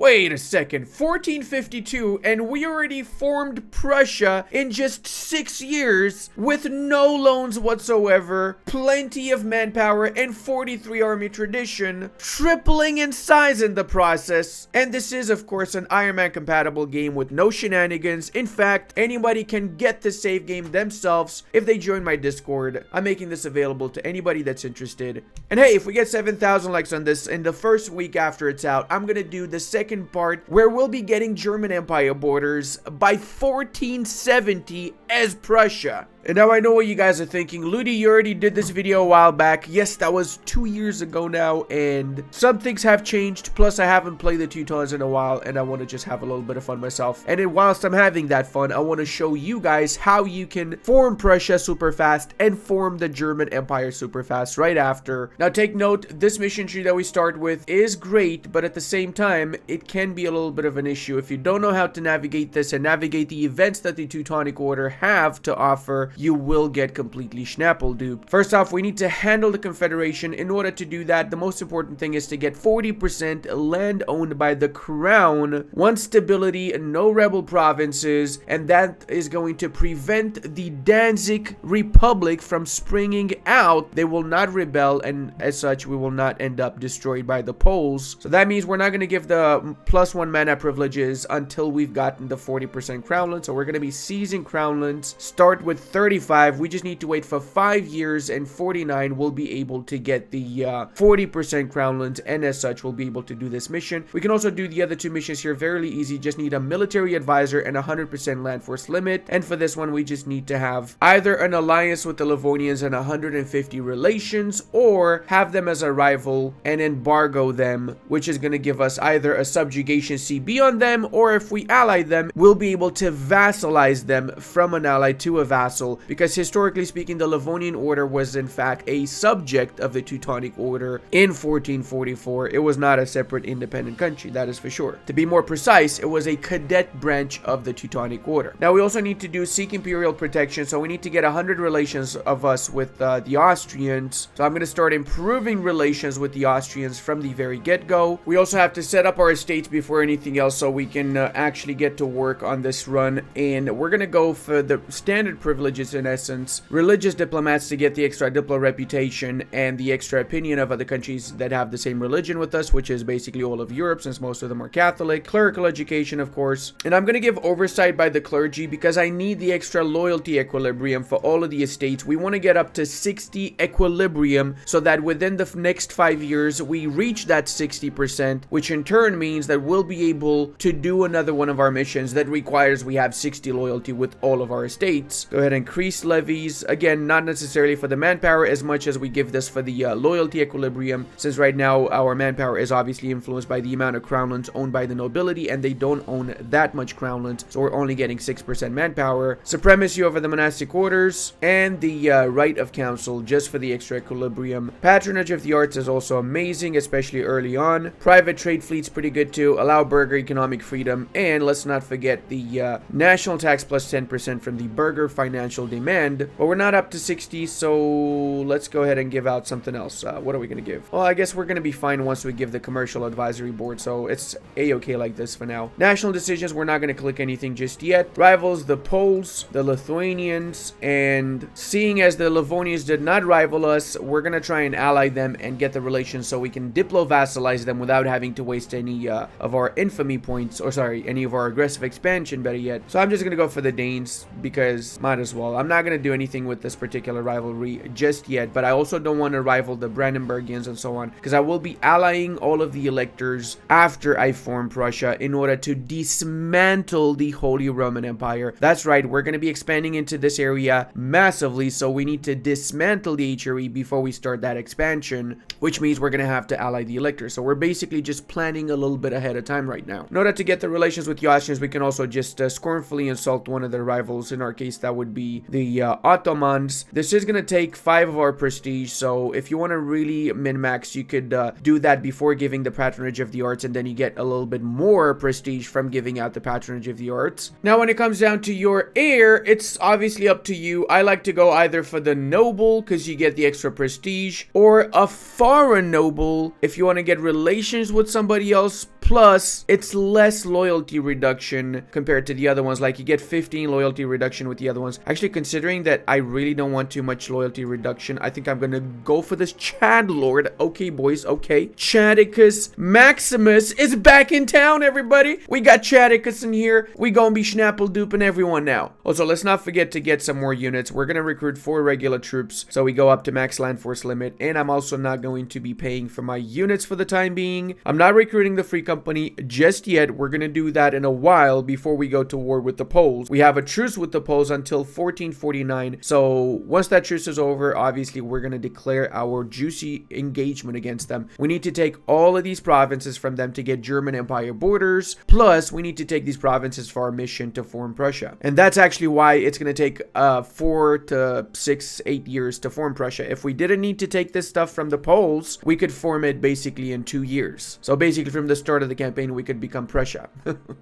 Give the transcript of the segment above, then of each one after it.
Wait a second, 1452, and we already formed Prussia in just 6 years with no loans whatsoever, plenty of manpower, and 43 army tradition, tripling in size in the process. And this is, of course, an Iron Man compatible game with no shenanigans. In fact, anybody can get the save game themselves if they join my Discord. I'm making this available to anybody that's interested. And hey, if we get 7,000 likes on this in the first week after it's out, I'm gonna do the second part where we'll be getting German Empire borders by 1470 as Prussia. And now I know what you guys are thinking. Ludi, you already did this video a while back. Yes, that was 2 years ago now, and some things have changed. Plus, I haven't played the Teutons in a while, and I want to just have a little bit of fun myself. And then whilst I'm having that fun, I want to show you guys how you can form Prussia super fast and form the German Empire super fast right after. Now, take note, this mission tree that we start with is great, but at the same time, it can be a little bit of an issue. If you don't know how to navigate this and navigate the events that the Teutonic Order have to offer, you will get completely schnappel-duped. First off, we need to handle the Confederation. In order to do that, the most important thing is to get 40% land owned by the Crown, 1 stability, no rebel provinces, and that is going to prevent the Danzig Republic from springing out. They will not rebel, and as such, we will not end up destroyed by the Poles. So that means we're not going to give the +1 mana privileges until we've gotten the 40% crownlands. So we're going to be seizing crownlands. Start with 35. We just need to wait for 5 years, and 49 will be able to get the 40% crownlands, and as such we'll be able to do this mission. We can also do the other 2 missions here fairly easy. Just need a military advisor and 100% land force limit, and for this one we just need to have either an alliance with the Livonians and 150 relations, or have them as a rival and embargo them, which is going to give us either a subjugation CB on them, or if we ally them, we'll be able to vassalize them from an ally to a vassal, because historically speaking, the Livonian Order was in fact a subject of the Teutonic Order in 1444. It was not a separate independent country, that is for sure. To be more precise, it was a cadet branch of the Teutonic Order. Now we also need to do seek imperial protection, so we need to get 100 relations of us with the Austrians. So I'm going to start improving relations with the Austrians from the very get-go. We also have to set up our estates before anything else, so we can actually get to work on this run, and we're going to go for the standard privileges in essence. Religious diplomats to get the extra diplo reputation and the extra opinion of other countries that have the same religion with us, which is basically all of Europe since most of them are Catholic. Clerical education, of course. And I'm going to give oversight by the clergy because I need the extra loyalty equilibrium for all of the estates. We want to get up to 60 equilibrium so that within the next 5 years we reach that 60%, which in turn means that we'll be able to do another one of our missions that requires we have 60 loyalty with all of our estates. Go ahead and increase levies. Again, not necessarily for the manpower as much as we give this for the loyalty equilibrium, since right now our manpower is obviously influenced by the amount of crownlands owned by the nobility, and they don't own that much crownlands, so we're only getting 6% manpower. Supremacy over the monastic orders, and the right of council just for the extra equilibrium. Patronage of the arts is also amazing, especially early on. Private trade fleet's pretty good too. Allow burgher economic freedom, and let's not forget the national tax plus 10% from the burgher financial demand. But we're not up to 60, so let's go ahead and give out something else. What are we going to give? Well, I guess we're going to be fine once we give the commercial advisory board, so it's a-okay like this for now. National decisions, we're not going to click anything just yet. Rivals, the Poles, the Lithuanians, and seeing as the Livonians did not rival us, we're going to try and ally them and get the relations so we can diplo-vassalize them without having to waste any of our infamy points, or sorry, any of our aggressive expansion, better yet. So I'm just going to go for the Danes because might as well. I'm not going to do anything with this particular rivalry just yet, but I also don't want to rival the Brandenburgians and so on, because I will be allying all of the electors after I form Prussia in order to dismantle the Holy Roman Empire. That's right, we're going to be expanding into this area massively, so we need to dismantle the HRE before we start that expansion, which means we're going to have to ally the electors. So we're basically just planning a little bit ahead of time right now. In order to get the relations with the Austrians, we can also just scornfully insult one of their rivals. In our case, that would be the Ottomans. This is going to take 5 of our prestige, so if you want to really min-max, you could do that before giving the patronage of the arts, and then you get a little bit more prestige from giving out the patronage of the arts. Now, when it comes down to your heir, it's obviously up to you. I like to go either for the noble, because you get the extra prestige, or a foreign noble if you want to get relations with somebody else, plus it's less loyalty reduction compared to the other ones. Like you get 15 loyalty reduction with the other ones. Actually, considering that I really don't want too much loyalty reduction, I think I'm gonna go for this Chad Lord. Okay, boys, okay. Chadicus Maximus is back in town, everybody. We got Chadicus in here. We gonna be schnapple duping everyone now. Also, let's not forget to get some more units. We're gonna recruit 4 regular troops, so we go up to max land force limit. And I'm also not going to be paying for my units for the time being. I'm not recruiting the free company just yet. We're gonna do that in a while before we go to war with the Poles. We have a truce with the Poles until 1449. So once that truce is over, obviously we're gonna declare our juicy engagement against them. We need to take all of these provinces from them to get German Empire borders. Plus, we need to take these provinces for our mission to form Prussia. And that's actually why it's gonna take 4 to 6, 8 years to form Prussia. If we didn't need to take this stuff from the Poles, we could form it basically in 2 years. So basically from the start of the campaign, we could become Prussia.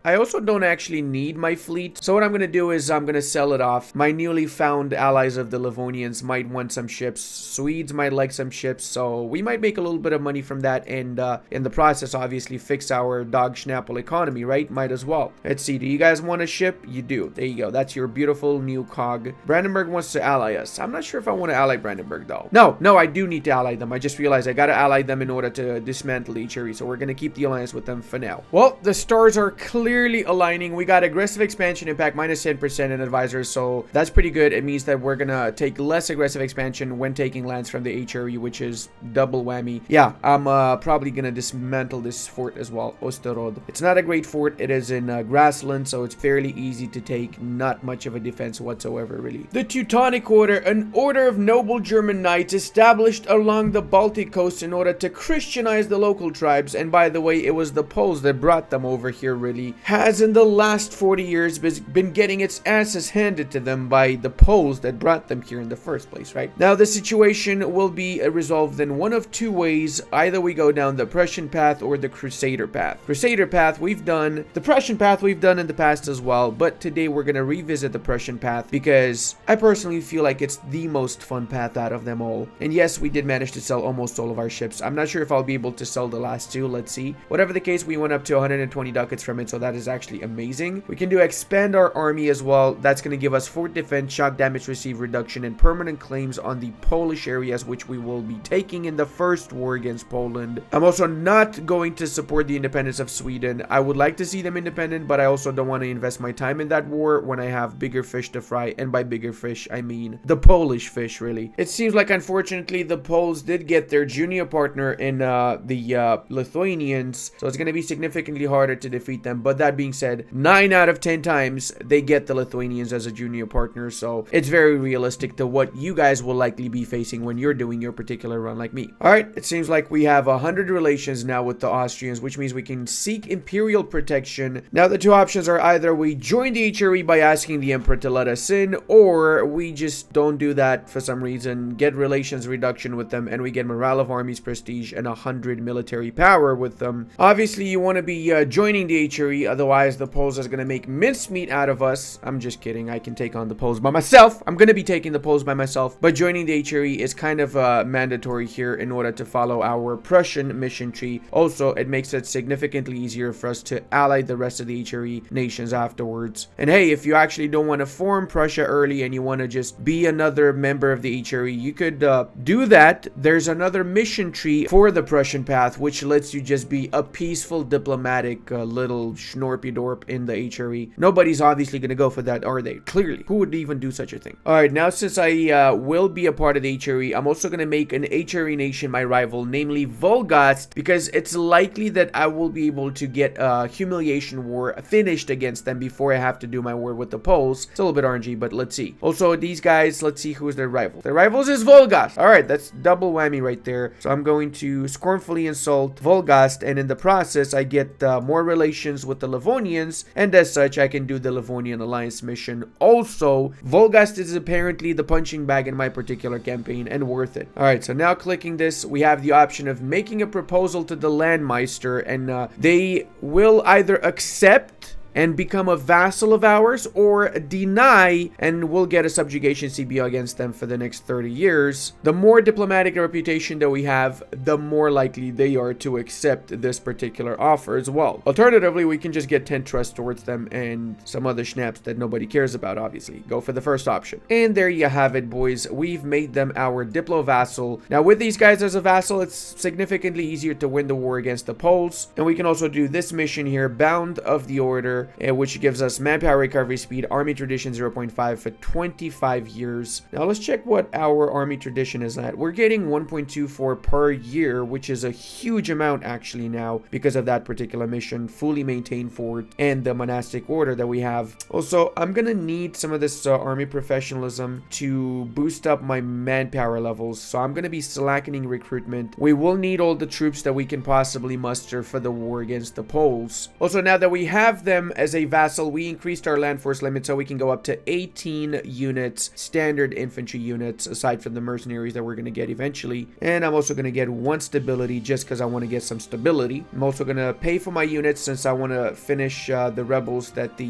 I also don't actually need my fleet. So what I'm going to do is I'm going to sell it off. My newly found allies of the Livonians might want some ships. Swedes might like some ships. So we might make a little bit of money from that. And in the process, obviously fix our dog schnapple economy, right? Might as well. Let's see. Do you guys want a ship? You do. There you go. That's your beautiful new cog. Brandenburg wants to ally us. I'm not sure if I want to ally Brandenburg though. No, I do need to ally them. I just realized I got to ally them in order to dismantle HRE. So we're going to keep the alliance with them for now. Well, the stars are clearly aligning. We got aggressive expansion impact minus 10% in advisors. So that's pretty good. It means that we're going to take less aggressive expansion when taking lands from the HRE, which is double whammy. Yeah, I'm probably going to dismantle this fort as well. Osterod. It's not a great fort. It is in grassland, so it's fairly easy to take. Not much of a defense whatsoever, really. The Teutonic Order, an order of noble German knights established along the Baltic coast in order to Christianize the local tribes. And by the way, it was the Poles that brought them over here, really. Has in the last 40 years been getting its asses handed to them by the Poles that brought them here in the first place, right? Now, the situation will be resolved in one of 2 ways. Either we go down the Prussian path or the Crusader path. Crusader path we've done. The Prussian path we've done in the past as well. But today we're going to revisit the Prussian path because I personally feel like it's the most fun path out of them all. And yes, we did manage to sell almost all of our ships. I'm not sure if I'll be able to sell the last 2. Let's see. Whatever the case, we went up to 120 ducats from it, so that is actually amazing. We can do expand our army as well. That's going to give us fort defense, shock damage received reduction, and permanent claims on the Polish areas, which we will be taking in the first war against Poland. I'm also not going to support the independence of Sweden. I would like to see them independent, but I also don't want to invest my time in that war when I have bigger fish to fry. And by bigger fish, I mean the Polish fish, really. It seems like, unfortunately, the Poles did get their junior partner in the Lithuanians, so it's going to be significantly harder to defeat them. But that being said, 9 out of 10 times they get the Lithuanians as a junior partner, so it's very realistic to what you guys will likely be facing when you're doing your particular run like me. Alright, it seems like we have 100 relations now with the Austrians, which means we can seek imperial protection. Now the 2 options are either we join the HRE by asking the emperor to let us in, or we just don't do that for some reason, get relations reduction with them, and we get morale of armies prestige and 100 military power with them. Obviously you want to be joining the HRE, otherwise the Poles is going to make mincemeat out of us. I'm just kidding. I can take on the Poles by myself. I'm going to be taking the Poles by myself, but joining the HRE is kind of mandatory here in order to follow our Prussian mission tree. Also, it makes it significantly easier for us to ally the rest of the HRE nations afterwards. And hey, if you actually don't want to form Prussia early and you want to just be another member of the HRE, you could do that. There's another mission tree for the Prussian path, which lets you just be a peaceful diplomatic little schnorpy-dorp in the HRE. Nobody's obviously going to go for that, are they? Clearly. Who would even do such a thing? Alright, now since I will be a part of the HRE, I'm also going to make an HRE nation my rival, namely Volgast, because it's likely that I will be able to get a humiliation war finished against them before I have to do my war with the Poles. It's a little bit RNG, but let's see. Also, these guys, let's see who's their rival. Their rivals is Volgast. Alright, that's double whammy right there. So I'm going to scornfully insult Volgast, and in the process, I get more relations with the Livonians, and as such, I can do the Livonian alliance mission. Also, Volgast is apparently the punching bag in my particular campaign, and worth it. Alright, so now clicking this, we have the option of making a proposal to the Landmeister, and they will either accept and become a vassal of ours, or deny and we'll get a subjugation CBO against them for the next 30 years. The more diplomatic reputation that we have, the more likely they are to accept this particular offer as well. Alternatively, we can just get 10 trust towards them and some other schnaps that nobody cares about, obviously. Go for the first option. And there you have it, boys. We've made them our diplo vassal. Now, with these guys as a vassal, it's significantly easier to win the war against the Poles. And we can also do this mission here, Bound of the Order, which gives us manpower recovery speed, army tradition 0.5 for 25 years. Now, let's check what our army tradition is at. We're getting 1.24 per year, which is a huge amount actually now because of that particular mission, fully maintained fort, and the monastic order that we have. Also, I'm gonna need some of this army professionalism to boost up my manpower levels, so I'm gonna be slackening recruitment. We will need all the troops that we can possibly muster for the war against the Poles. Also, now that we have them as a vassal, we increased our land force limit so we can go up to 18 units, standard infantry units, aside from the mercenaries that we're gonna get eventually. And I'm also gonna get 1 stability just because I want to get some stability. I'm also gonna pay for my units since I want to finish the rebels that the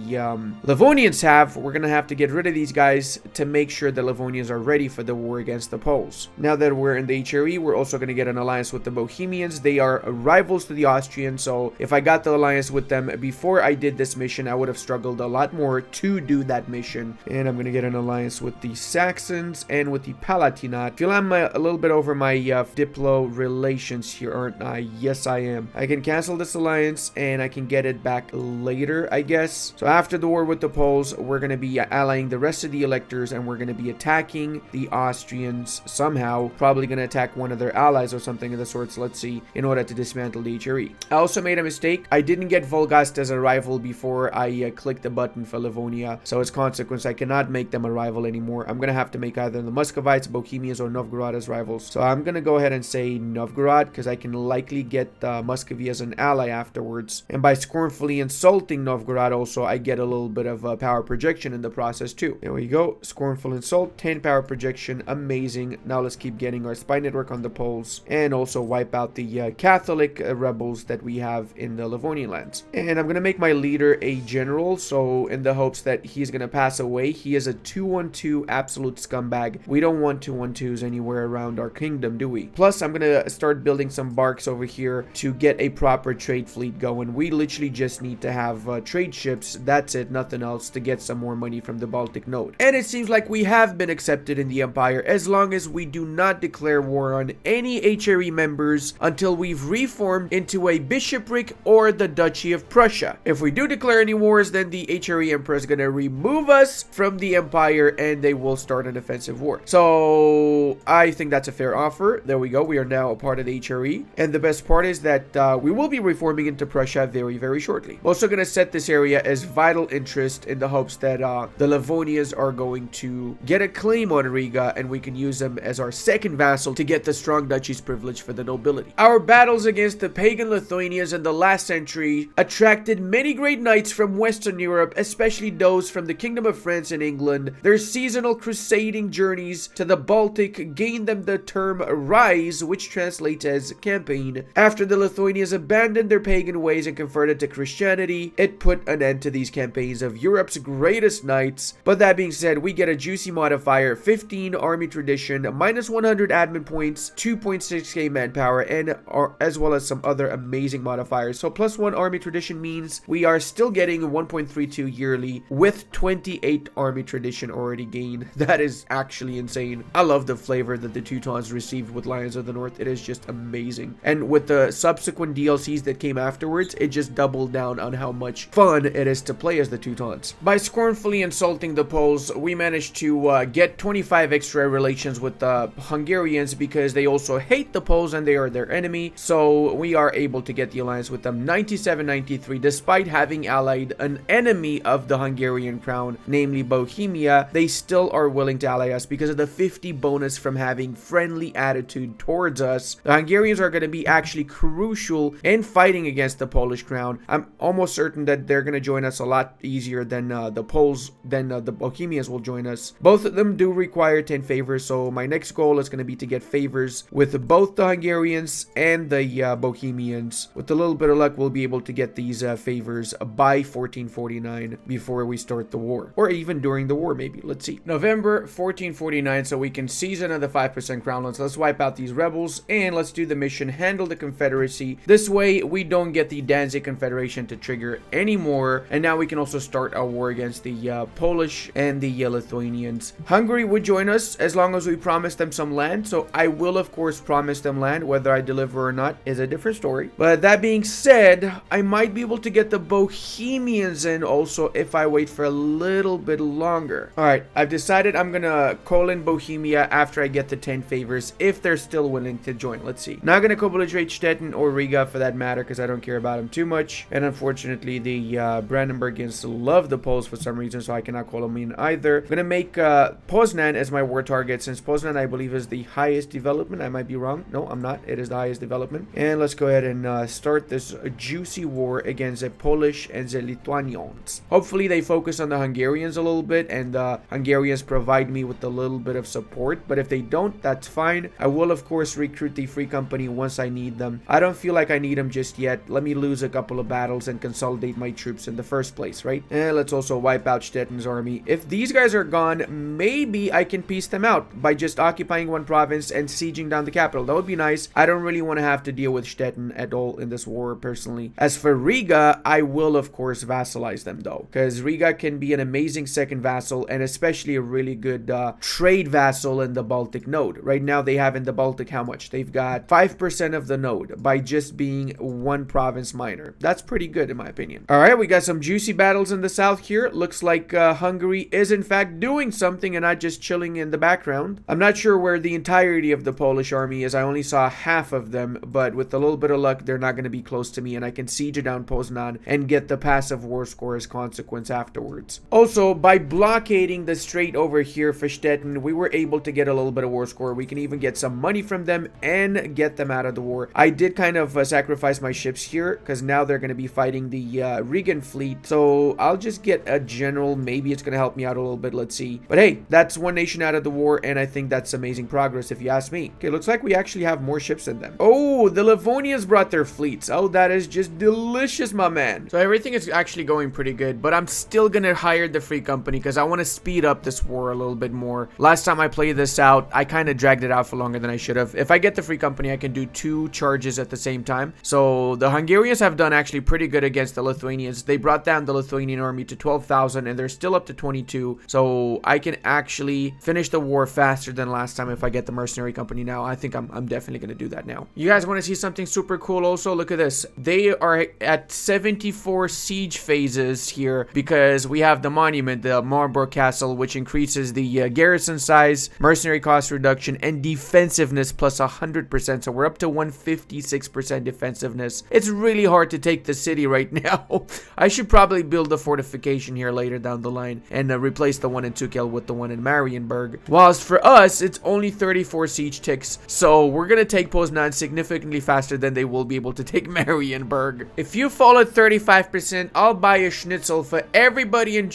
Livonians have. We're gonna have to get rid of these guys to make sure the Livonians are ready for the war against the Poles. Now that we're in the HRE, we're also gonna get an alliance with the Bohemians. They are rivals to the Austrians, so if I got the alliance with them before I did this mission, I would have struggled a lot more to do that mission. And I'm gonna get an alliance with the Saxons and with the Palatinate. I feel I'm a little bit over my diplo relations here, aren't I? Yes, I am. I can cancel this alliance and I can get it back later, I guess. So after the war with the Poles, we're going to be allying the rest of the electors and we're going to be attacking the Austrians somehow. Probably going to attack one of their allies or something of the sorts, let's see, in order to dismantle the HRE. I also made a mistake. I didn't get Volgast as a rival before I clicked the button for Livonia. So as consequence, I cannot make them a rival anymore. I'm going to have to make either the Muscovites, Bohemians, or Novgorod as rivals. So I'm going to go ahead and say Novgorod because I can likely get Muscovy as an ally afterwards. And by scornfully insulting Novgorod also, I get a little bit of power projection in the process too. There we go. Scornful insult, 10 power projection. Amazing. Now let's keep getting our spy network on the Poles and also wipe out the Catholic rebels that we have in the Livonian lands. And I'm going to make my leader a general, so in the hopes that he's going to pass away. He is a 212 absolute scumbag. We don't want 212s anywhere around our kingdom, do we? Plus, I'm going to start building some barks over here to get a proper trade fleet going. We literally just need to have trade ships. That's it, nothing else, to get some more money from the Baltic node. And it seems like we have been accepted in the Empire as long as we do not declare war on any HRE members until we've reformed into a bishopric or the Duchy of Prussia. If we do declare any wars, then the HRE Emperor is going to remove us from the Empire and they will start an offensive war. So I think that's a fair offer. There we go. We are now a part of the HRE. And the best part is that we will be reforming into Prussia very, very shortly. I'm also going to set this area as vital interest in the hopes that the Livonians are going to get a claim on Riga and we can use them as our second vassal to get the strong duchy's privilege for the nobility. Our battles against the pagan Lithuanians in the last century attracted many great knights from Western Europe, especially those from the Kingdom of France and England. Their seasonal crusading journeys to the Baltic gained them the term rise, which translates as campaign. After the Lithuanians abandoned their pagan ways and converted to Christianity, it put an end to these campaigns of Europe's greatest knights. But that being said, we get a juicy modifier, 15 army tradition, minus 100 admin points, 2.6k manpower, and as well as some other amazing modifiers. So plus 1 army tradition means we are still getting 1.32 yearly with 28 army tradition already gained. That is actually insane. I love the flavor that the Teutons received with Lions of the North. It is just amazing. And with the subsequent DLCs that came afterwards, it just doubled down on how much fun it is to play as the Teutons. By scornfully insulting the Poles, we managed to get 25 extra relations with the Hungarians because they also hate the Poles and they are their enemy. So we are able to get the alliance with them 97-93 despite having allied an enemy of the Hungarian crown, namely Bohemia. They still are willing to ally us because of the 50 bonus from having friendly attitude towards us. The Hungarians are going to be actually crucial in fighting against the Polish crown. I'm almost certain that they're going to join us a lot easier than the Poles, than the Bohemians will join us. Both of them do require 10 favors, so my next goal is going to be to get favors with both the Hungarians and the Bohemians. With a little bit of luck, we'll be able to get these favors by 1449 before we start the war, or even during the war maybe. Let's see. November 1449, so we can seize another 5% crown lands. Let's wipe out these rebels and let's do the mission, handle the Confederacy. This way we don't get the Danzig Confederation to trigger anymore, and now we can also start our war against the Polish and the Lithuanians. Hungary would join us as long as we promise them some land, so I will of course promise them land. Whether I deliver or not is a different story. But that being said, I might be able to get the Bohemians in also if I wait for a little bit longer. Alright, I've decided I'm gonna call in Bohemia after I get the 10 favors, if they're still willing to join. Let's see. Not gonna co-belligerate Stettin or Riga for that matter, because I don't care about them too much. And unfortunately, the Brandenburgians love the Poles for some reason, so I cannot call them in either. I'm gonna make Poznan as my war target, since Poznan I believe is the highest development. I might be wrong. No, I'm not. It is the highest development. And let's go ahead and start this juicy war against the Polish and the Lithuanians. Hopefully they focus on the Hungarians a little bit, and the Hungarians provide me with a little bit of support. But if they don't, that's fine. I will of course recruit the Free Company once I need them. I don't feel like I need them just yet. Let me lose a couple of battles and consolidate my troops in the first place, right? And let's also wipe out Stettin's army. If these guys are gone, maybe I can piece them out by just occupying one province and sieging down the capital. That would be nice. I don't really want to have to deal with Stettin at all in this war personally. As for Riga, I will of course vassalize them though, because Riga can be an amazing second vassal and especially a really good trade vassal in the Baltic node. Right now they have in the Baltic how much? They've got 5% of the node by just being one province minor. That's pretty good in my opinion. Alright, we got some juicy battles in the south here. Looks like Hungary is in fact doing something and not just chilling in the background. I'm not sure where the entirety of the Polish army is. I only saw half of them, but with a little bit of luck they're not going to be close to me and I can siege down Poznan and get the passive war score as consequence afterwards. Also, by blockading the strait over here for Stettin, we were able to get a little bit of war score. We can even get some money from them and get them out of the war. I did kind of sacrifice my ships here because now they're going to be fighting the Rigan fleet, so I'll just get a general. Maybe it's going to help me out a little bit. Let's see. But hey, that's one nation out of the war, and I think that's amazing progress if you ask me. Okay, looks like we actually have more ships than them. Oh, the Livonians brought their fleets. Oh, that is just delicious, my man. So everything is actually going pretty good, but I'm still going to hire the Free Company because I want to speed up this war a little bit more. Last time I played this out, I kind of dragged it out for longer than I should have. If I get the Free Company, I can do 2 charges at the same time. So the Hungarians have done actually pretty good against the Lithuanians. They brought down the Lithuanian army to 12,000 and they're still up to 22. So I can actually finish the war faster than last time if I get the mercenary company now. I think I'm definitely going to do that now. You guys want to see something super cool also? Look at this. They are at 74 siege phases here because we have the monument, the Marburg Castle, which increases the garrison size, mercenary cost reduction, and defensiveness plus 100%. So we're up to 156% defensiveness. It's really hard to take the city right now. I should probably build a fortification here later down the line and replace the one in Tuchel with the one in Marienburg. Whilst for us, it's only 34 siege ticks. So we're going to take Poznan significantly faster than they will be able to take Marienburg. If you fall at 35%, I'll buy a schnitzel for everybody in...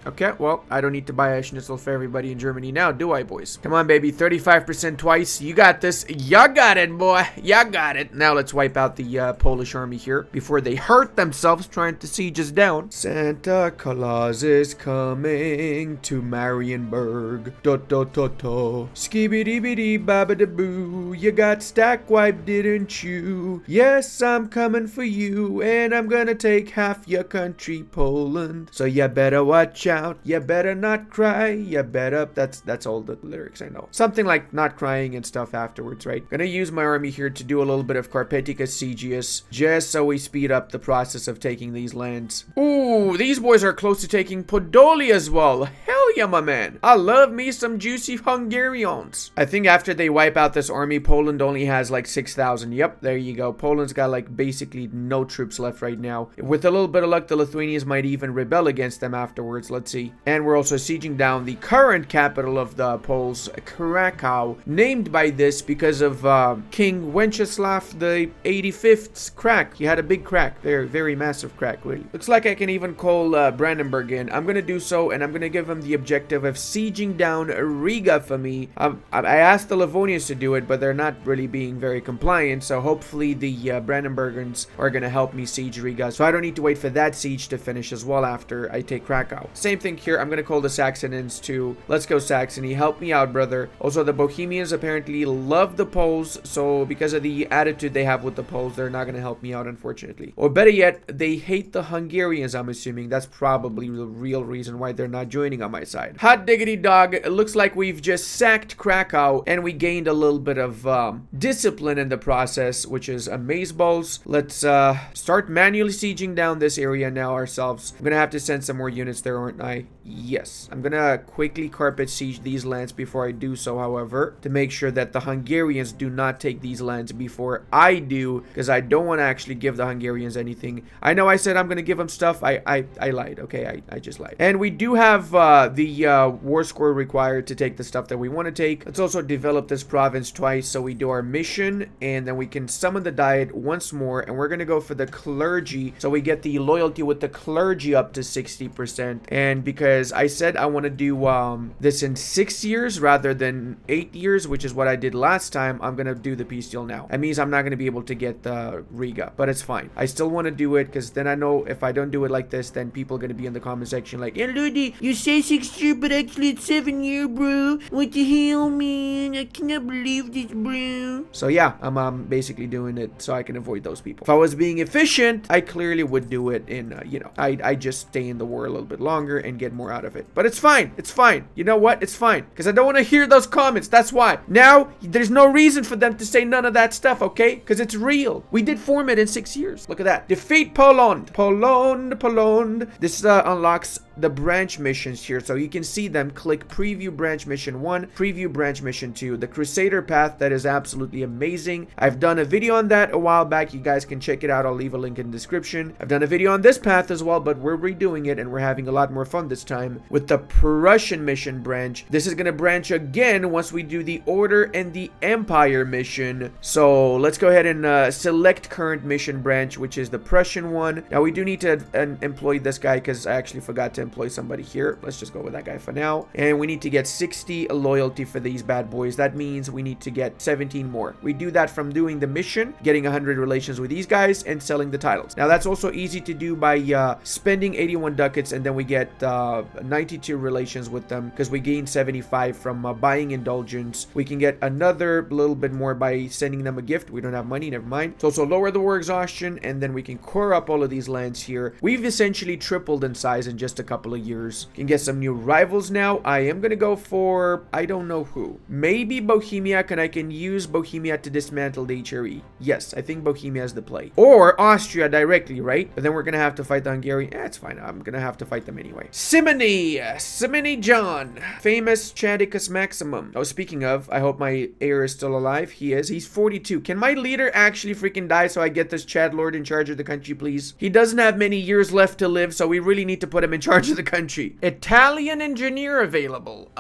Okay, well, I don't need to buy a schnitzel for everybody in Germany now, do I, boys? Come on, baby. 35% twice. You got this. You got it, boy. You got it. Now let's wipe out the Polish army here before they hurt themselves trying to siege us down. Santa Claus is coming to Marienburg. Do-do-do-do. Skibidi-bidi-babidi-boo. You got stack wiped, didn't you? Yes, I'm coming for you, and I'm gonna take half your country, Poland. So you better watch out. You better not cry. You better... That's all the lyrics I know. Something like not crying and stuff afterwards, right? Gonna use my army here to do a little bit of Carpetica Sigius, just so we speed up the process of taking these lands. Ooh, these boys are close to taking Podoli as well. Hell yeah, my man. I love me some juicy Hungarians. I think after they wipe out this army, Poland only has like 6,000. Yep, there you go. Poland's got like basically no troops left right now. With a little bit of luck, the Lithuanians might even rebel against them afterwards. Let's see. And we're also sieging down the current capital of the Poles, Krakow, named by this because of King Wenceslav the 85th's crack. He had a big crack there, very massive crack, really. Looks like I can even call Brandenburg in. I'm gonna do so, and I'm gonna give him the objective of sieging down Riga for me. I asked the Livonians to do it, but they're not really being very compliant, so hopefully the Brandenburgers are going to help me siege Riga, so I don't need to wait for that siege to finish as well after I take Krakow. Same thing here. I'm going to call the Saxons too. Let's go Saxony. Help me out, brother. Also, the Bohemians apparently love the Poles, so because of the attitude they have with the Poles, they're not going to help me out, unfortunately. Or better yet, they hate the Hungarians, I'm assuming. That's probably the real reason why they're not joining on my side. Hot diggity dog. It looks like we've just sacked Krakow and we gained a little bit of discipline in the process, which is amazeballs. Let's start manually sieging down this area now ourselves. I'm gonna have to send some more units there, aren't I? Yes. I'm gonna quickly carpet siege these lands before I do so, however, to make sure that the Hungarians do not take these lands before I do, because I don't want to actually give the Hungarians anything. I know I said I'm gonna give them stuff. I lied, okay? I just lied. And we do have the war score required to take the stuff that we want to take. Let's also develop this province twice, so we do our mission, and then we can summon the Diet once more, and we're gonna go for the clergy, so we get the loyalty with the clergy up to 60%. And because I said I want to do this in 6 years rather than 8 years, which is what I did last time, I'm gonna do the peace deal now. That means I'm not gonna be able to get the Riga, but it's fine. I still want to do it, because then I know if I don't do it like this, then people are gonna be in the comment section like, "Hey, Ludi, you say 6 years, but actually it's 7 years, bro. What the hell, man? I cannot believe this, bro." So yeah, I'm basically doing it so I can avoid those people. If I was being efficient, I clearly would do it in, you know, I just stay in the war a little bit longer and get more out of it. But it's fine. It's fine. You know what? It's fine. Because I don't want to hear those comments. That's why. Now, there's no reason for them to say none of that stuff, okay? Because it's real. We did form it in 6 years. Look at that. Defeat Poland. Poland. This unlocks the branch missions here, so you can see them. Click preview branch mission 1, preview branch mission 2, the Crusader path. That is absolutely amazing. I've done a video on that a while back. You guys can check it out. I'll leave a link in the description. I've done a video on this path as well, but we're redoing it and we're having a lot more fun this time with the Prussian mission branch. This is gonna branch again once we do the Order and the Empire mission. So let's go ahead and select current mission branch, which is the Prussian one. Now we do need to employ this guy, because I actually forgot to employ somebody here. Let's just go with that guy for now. And we need to get 60 loyalty for these bad boys. That means we need to get 17 more. We do that from doing the mission, getting 100 relations with these guys, and selling the titles. Now that's also easy to do by spending 81 ducats, and then we get 92 relations with them, because we gain 75 from buying indulgence. We can get another little bit more by sending them a gift. We don't have money, never mind. So also lower the war exhaustion, and then we can core up all of these lands here. We've essentially tripled in size in just a couple of years. Can get some new rivals now. I am gonna go for, I don't know who. Maybe Bohemia, and I can use Bohemia to dismantle the HRE. Yes, I think Bohemia is the play. Or Austria directly, right? But then we're gonna have to fight the Hungarian. It's fine. I'm gonna have to fight them anyway. Simony John. Famous Chadicus Maximum. Oh, speaking of, I hope my heir is still alive. He is. He's 42. Can my leader actually freaking die so I get this Chad Lord in charge of the country, please? He doesn't have many years left to live, so we really need to put him in charge of the country. Italian engineer available.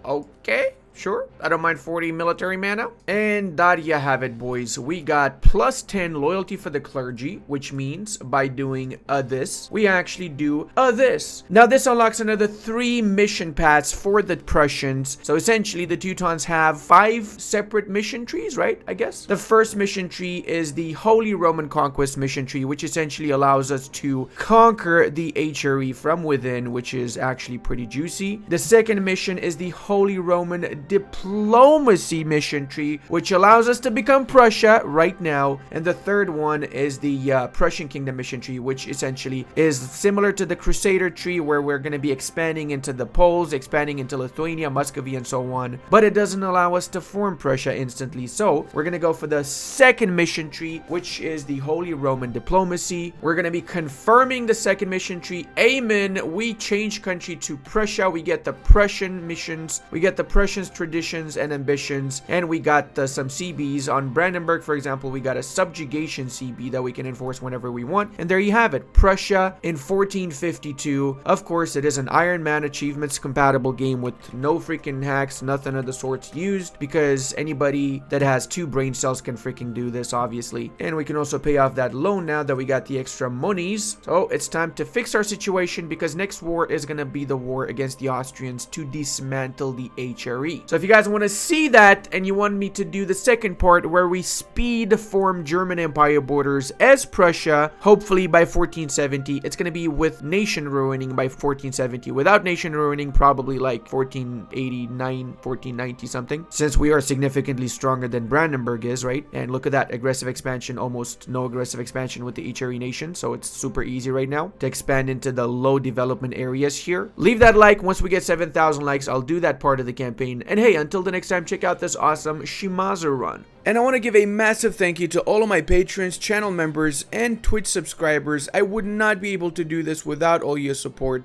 Okay. Sure, I don't mind 40 military mana. And there you have it, boys. We got plus 10 loyalty for the clergy, which means by doing this, we actually do this. Now, this unlocks another 3 mission paths for the Prussians. So essentially, the Teutons have 5 separate mission trees, right? I guess. The first mission tree is the Holy Roman Conquest mission tree, which essentially allows us to conquer the HRE from within, which is actually pretty juicy. The second mission is the Holy Roman Diplomacy mission tree, which allows us to become Prussia right now. And the third one is the Prussian Kingdom mission tree, which essentially is similar to the Crusader tree, where we're going to be expanding into the Poles, expanding into Lithuania, Muscovy, and so on. But it doesn't allow us to form Prussia instantly. So we're going to go for the second mission tree, which is the Holy Roman Diplomacy. We're going to be confirming the second mission tree. Amen. We change country to Prussia. We get the Prussian missions. We get the Prussians traditions and ambitions, and we got some CBs. On Brandenburg, for example, we got a subjugation CB that we can enforce whenever we want, and there you have it, Prussia in 1452. Of course, it is an Iron Man achievements compatible game with no freaking hacks, nothing of the sorts used, because anybody that has 2 brain cells can freaking do this, obviously. And we can also pay off that loan now that we got the extra monies. So it's time to fix our situation, because next war is gonna be the war against the Austrians to dismantle the HRE. So if you guys want to see that and you want me to do the second part where we speed form German Empire borders as Prussia, hopefully by 1470, it's gonna be with nation ruining by 1470. Without nation ruining, probably like 1489, 1490 something, since we are significantly stronger than Brandenburg is, right? And look at that, aggressive expansion, almost no aggressive expansion with the HRE nation, so it's super easy right now to expand into the low development areas here. Leave that like. Once we get 7,000 likes, I'll do that part of the campaign. And hey, until the next time, check out this awesome Shimazu run. And I want to give a massive thank you to all of my patrons, channel members, and Twitch subscribers. I would not be able to do this without all your support.